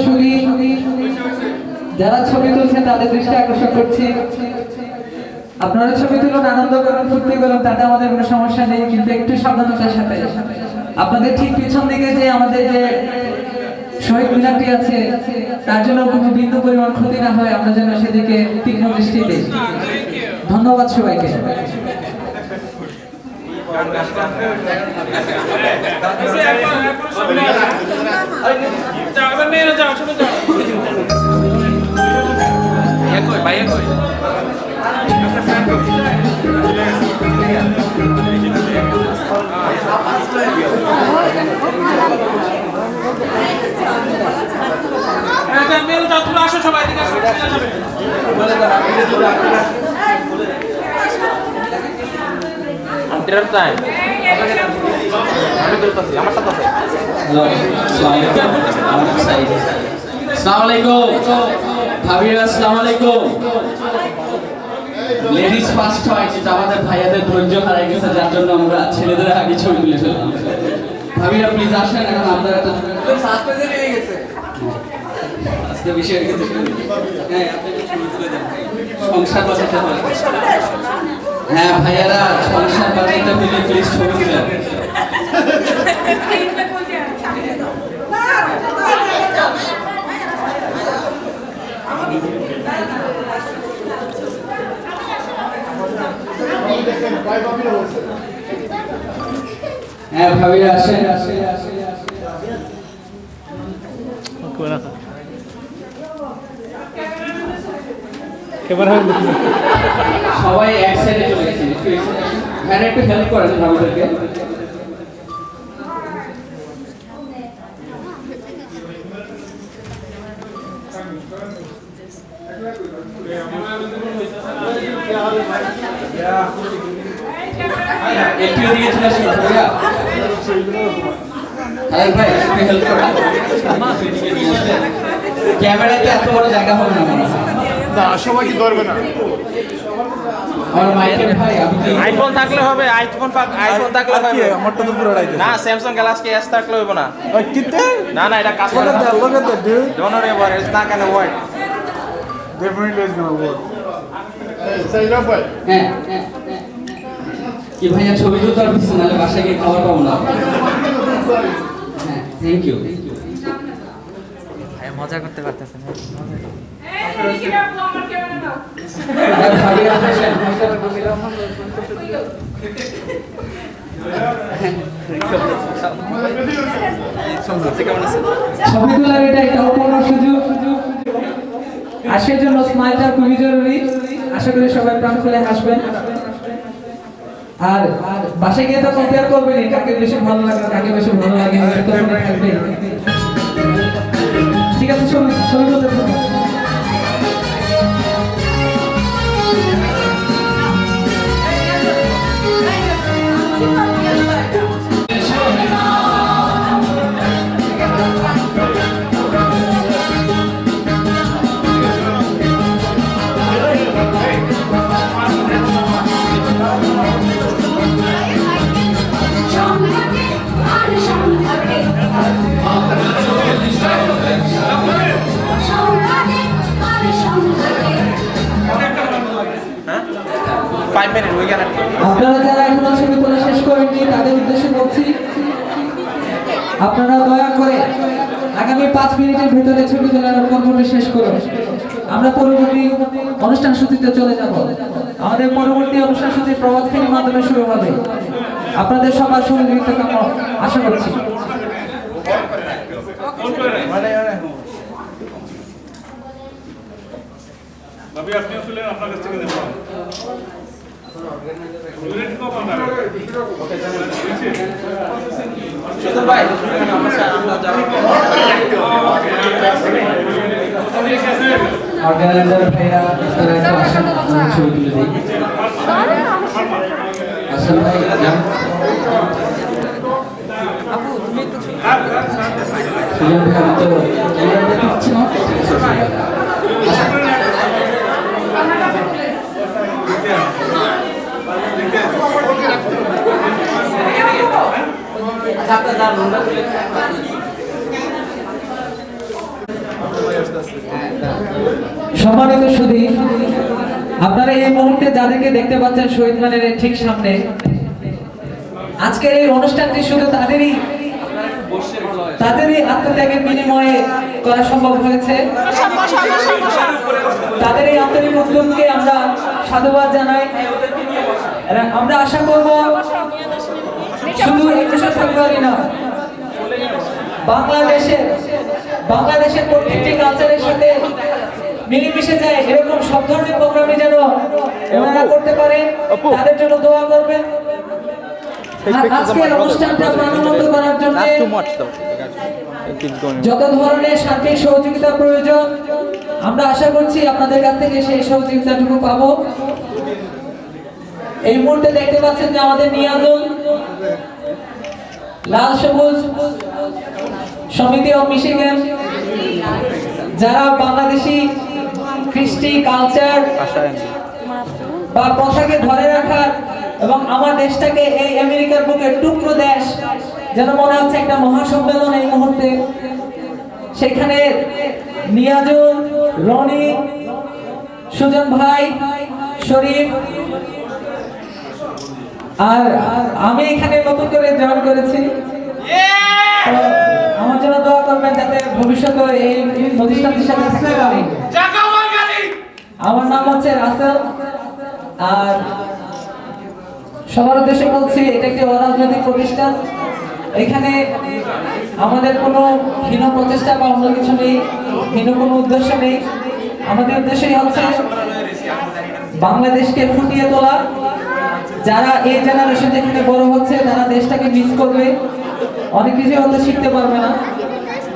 সঙ্গী যারা ছবি তুলছেন তাদের দৃষ্টি আকর্ষণ করছি। আপনারা ছবি তুলুন, আনন্দ করুন, ফুর্তি করুন, তাতে আমাদের কোনো সমস্যা নেই, কিন্তু একটু সাবধানতার সাথে। আপনাদের ঠিক পিছন দিকে যে আমাদের যে শহীদ মিনারটি আছে তার জন্য কোনো বিন্দু পরিমাণ ক্ষতি না হয়, আমরা যেন সেদিকে তীক্ষ্ণ দৃষ্টি দিই। ধন্যবাদ সবাইকে। লেডিস ফার্স্ট হয়, যেটা আমাদের ভাইয়াদের ধৈর্য হারাই গেছে, যার জন্য আমরা ছেলেদের আগে ছবি তুলে ফেললাম। ভাবিরা প্লিজ আসেন, এখন আপনারা তো আজকে বিষয় সংসার বাঁচাতে হবে। হ্যাঁ ভাইয়ারা, সংসার বাঁচাতে হলে প্লিজ ছবি তুলেন। হ্যাঁ ভাবিরা আসেন। সবাই এক সাইডে চলে গেছেন, হ্যাঁ একটু হেল্প করেন ভাবিদেরকে। একটু এদিকে চলে আসুন ভাইয়া। ভাই একটু হেল্প করেন, ক্যামেরাতে এত বড় জায়গা হবে না না, সবাই কি ধরবে না। আমার মাইকের ভাই, আইফোন থাকলে হবে, আইফোন থাকলে হবে। আমারটা তো পুরো রাইতে না, স্যামসাং গ্যালাক্সি এস থাকলে হবে না। কিতে না না, এটা কাজ করে না। look at that dude. Don't worry about it, it's not gonna work. Definitely it's gonna work. Hey, say it up, boy. হ্যাঁ কি ভাইয়া ছবি তুলতে পারতেছেন, নাহলে বাসায় গিয়ে খাবার পাবো না। হ্যাঁ থ্যাংক ইউ। ভাই মজা করতে পারতেছেন। ছবি তোলার এটা একটা অপূর্ণ সুযোগ, আর সেজন্য স্মাইলটা খুবই জরুরি। আশা করি সবাই প্রাণ খুলে হাসবেন। আর বাসায় গিয়ে তো কম্পেয়ার করবেন কাকে বেশি ভালো লাগে, কাকে বেশি ভালো লাগে, এটা তো মনে থাকবে। ঠিক আছে, ছবি তুলতে থাকুন। আপনারা যারা এখনো ছবি তোলা শেষ করেননি তাদের উদ্দেশ্যে বলছি, আপনারা দয়া করে আগামী 5 মিনিটের ভিতরে ছবি তোলার কর্মটি শেষ করুন। আমরা পরবর্তী অনুষ্ঠান সূচিতে চলে যাব। আমাদের পরবর্তী অনুষ্ঠান সূচি প্রভাত ফেরির মাধ্যমে শুরু হবে। আপনাদের সবার সহযোগিতা আশা করছি। ভাবি আপনি আসলে আপনার কাছ থেকে দেখুন। অর্গানাইজার ভাইরা ছবি তুলে দিই। আসল ভাই আপু তুমি একটু সুজন ভাই তো ক্যামেরা দেখছি না। সম্মানিত সুধী, আপনারা এই মুহূর্তে যাদেরকে দেখতে পাচ্ছেন শহীদ মিনারের ঠিক সামনে, আজকের এই অনুষ্ঠানটি শুধু তাদেরই আত্মত্যাগের বিনিময়ে করা সম্ভব হয়েছে। তাদের এই আন্তরিক উদ্যমকে আমরা সাধুবাদ জানাই। আমরা আশা করব শুধু 21শে ফেব্রুয়ারি না, বাংলাদেশের প্রত্যেকটি কালচারের সাথে মিলেমিশে যায় এরকম সব ধরনের প্রোগ্রামে যেন ওনারা করতে পারে, তাদের জন্য দোয়া করবেন। আর আজকের অনুষ্ঠানটা প্রাণবন্ত করার জন্য যত ধরনের সার্বিক সহযোগিতা প্রয়োজন, আমরা আশা করছি আপনাদের কাছ থেকে সেই সহযোগিতাটুকু পাবো। এই মুহূর্তে দেখতে পাচ্ছেন যে আমাদের নিয়াজুল লাল সবুজ সমিতি অফ মিশিগান, যারা বাংলাদেশি কৃষ্টি কালচার বা প্রথাকে ধরে রাখার এবং আমার দেশটাকে এই আমেরিকার বুকে টুকরো দেশ যেন মনে হচ্ছে একটা মহাসম্মেলন এই মুহূর্তে, সেখানে নিয়াজুল, রনি, সুজন ভাই, শরীফ আর আমি এখানে নতুন করে জয়েন করেছি। তো আমার জন্য দোয়া করবেন যাতে ভবিষ্যতে এই প্রতিষ্ঠানটির সাথে থাকতে পারি। আমার নাম হচ্ছে রাসেল, আর সবার উদ্দেশ্যে বলছি এটা একটি অরাজনৈতিক প্রতিষ্ঠান। এখানে আমাদের কোনো হীন প্রচেষ্টা বা অন্য কিছু নেই, হীন কোনো উদ্দেশ্য নেই। আমাদের উদ্দেশ্যই হচ্ছে বাংলাদেশকে ফুটিয়ে তোলা। যারা এই জেনারেশন যেখানে বড় হচ্ছে তারা দেশটাকে মিস করবে, অনেক কিছু হয়তো শিখতে পারবে না।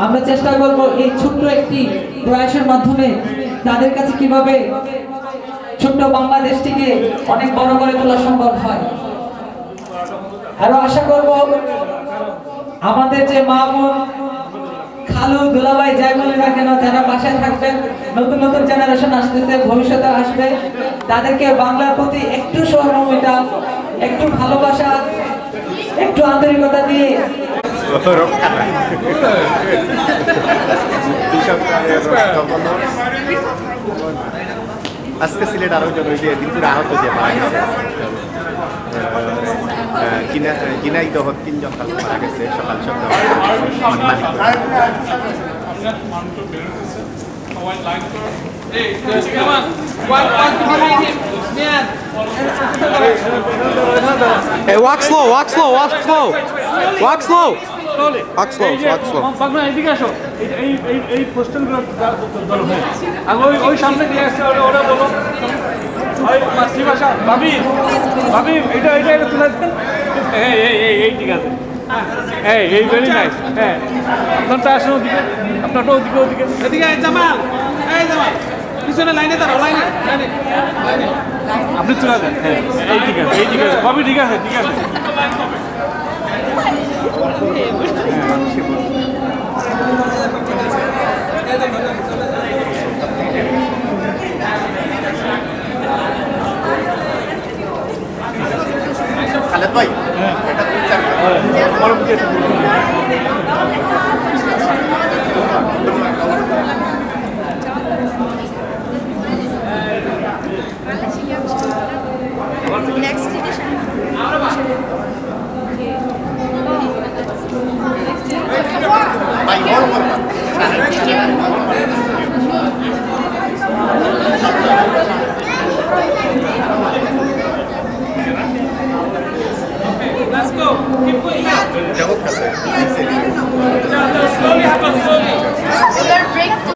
আমরা চেষ্টা করব এই ছোট্ট একটি প্রয়াসের মাধ্যমে তাদের কাছে কিভাবে ছোট্ট বাংলাদেশটিকে অনেক বড় করে তোলা সম্ভব হয়। আরো আশা করব আমাদের যে মা বোন, খালু, দুলাভাই যাই বলে না কেন, যারা বাসায় থাকবেন, নতুন নতুন জেনারেশন আসতেছে, ভবিষ্যতে আসবে, তাদেরকে বাংলার প্রতি একটু সহমর্মিতা, একটু ভালোবাসা, একটু আন্তরিকতা দিয়ে আজকে সিলেট আরো জন দিনপুরে আহত যে মারা গেছে, ঝিনাইদহ 3 জন মারা গেছে সকাল সকাল। Hey, walk slow, walk slow, walk slow. Walk slow. Walk slow, walk slow. এদিকে আসো, এই পোস্টালগুলো দল হয় আগে ওই সামনে দিয়ে আসছে, ওরা বলো ওই মাতৃভাষা ভাবি ভাবি এটা তুলে দেন। এই ঠিক আছে, এই ভেরি নাইস। হ্যাঁ, আপনারটা আসুন ওদিকে, আপনারটা ওদিকে এদিকে। জামাল, এই জামাল পিছনে লাইনে দাঁড়াও, লাইনে আপনি তুলে দেন। হ্যাঁ, এই ঠিক আছে ভাবি, ঠিক আছে। খালেদ ভাই, Next edition. ভাই বড় বড় Let's go. Keep going up. জগৎ কাছে Slowly, slowly. We gotta break the...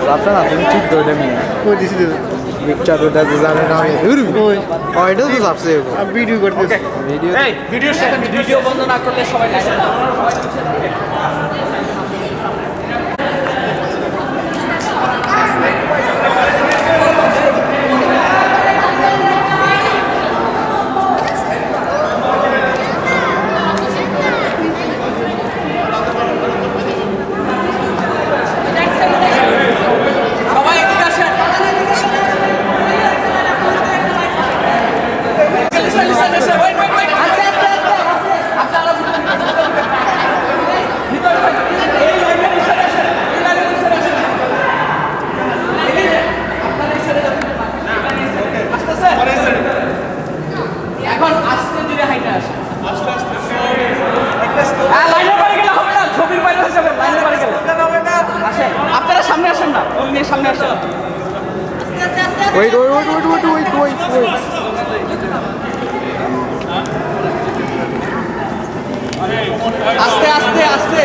Lapsa na তুমি ঠিক ধরে নিয়ে কই দিছি দিদি পিকচার ওটা যে জানে না আমি দূর কই ওইটা তো লাপসে আমি ভিডিও করতেছি। ভিডিও এই ভিডিও বন্ধ না করলে সবাই Next time. দিকে সামনে আসেন। Wait. আস্তে আস্তে আস্তে।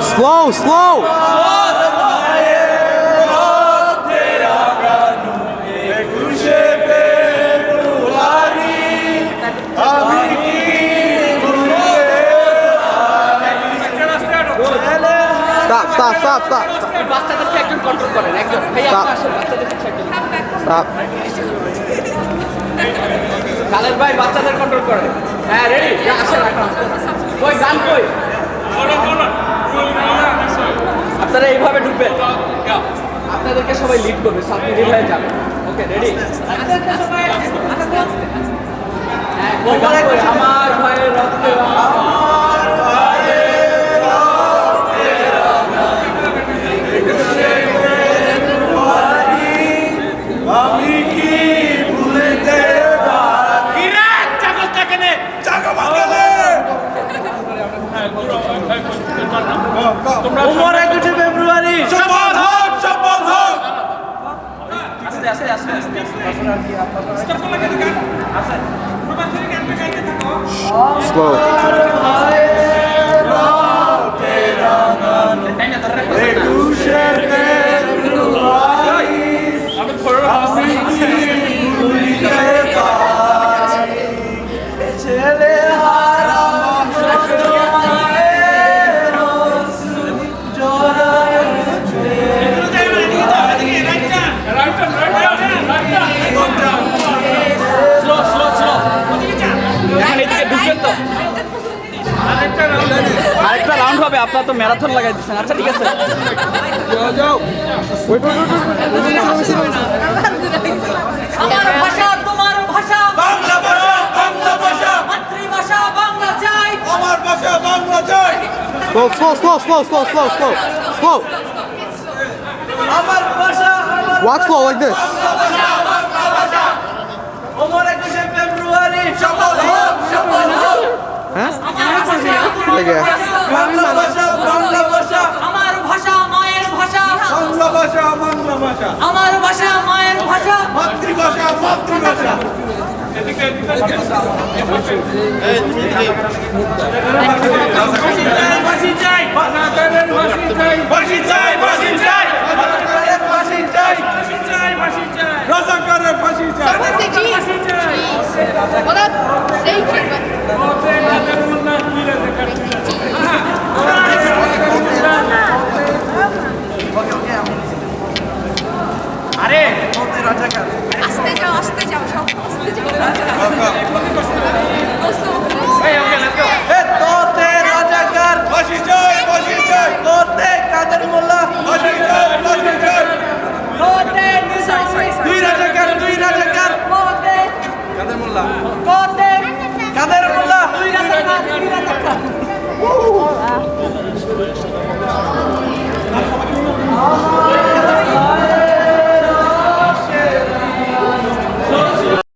Slow. Stop. বাচ্চাদেরকে একজন কন্ট্রোল করেন, একজন ভাই আপনি আসেন, বাচ্চাদেরকে একজন Stop. খালেদ ভাই বাচ্চাদের কন্ট্রোল করেন। হ্যাঁ রেডি, আসেন এখন। কই গান কই? আপনারা এইভাবে ঢুকবেন, আপনাদেরকে সবাই লিড করবে, সামনে লিড হয়ে যাবে। Okay ready? আমার ভয়ের রক্তে Slow. আরেকটা রাউন্ড হবে, আপনারা তো ম্যারাথন লাগাই দিচ্ছেন। আচ্ছা ঠিক আছে, আমার ভাষা তোমার ভাষা বাংলা ভাষা মাতৃভাষা বাংলা চাই আমার ভাষা বাংলা চাই Slow. আমার ভাষা Walk slow like this. Omar 21 ফেব্রুয়ারি সফল হোক Huh? Like that. বাংলা ভাষা আমার ভাষা মায়ের ভাষা বাংলা ভাষা আমার ভাষা মায়ের ভাষা মাতৃভাষা ফাঁসি চাই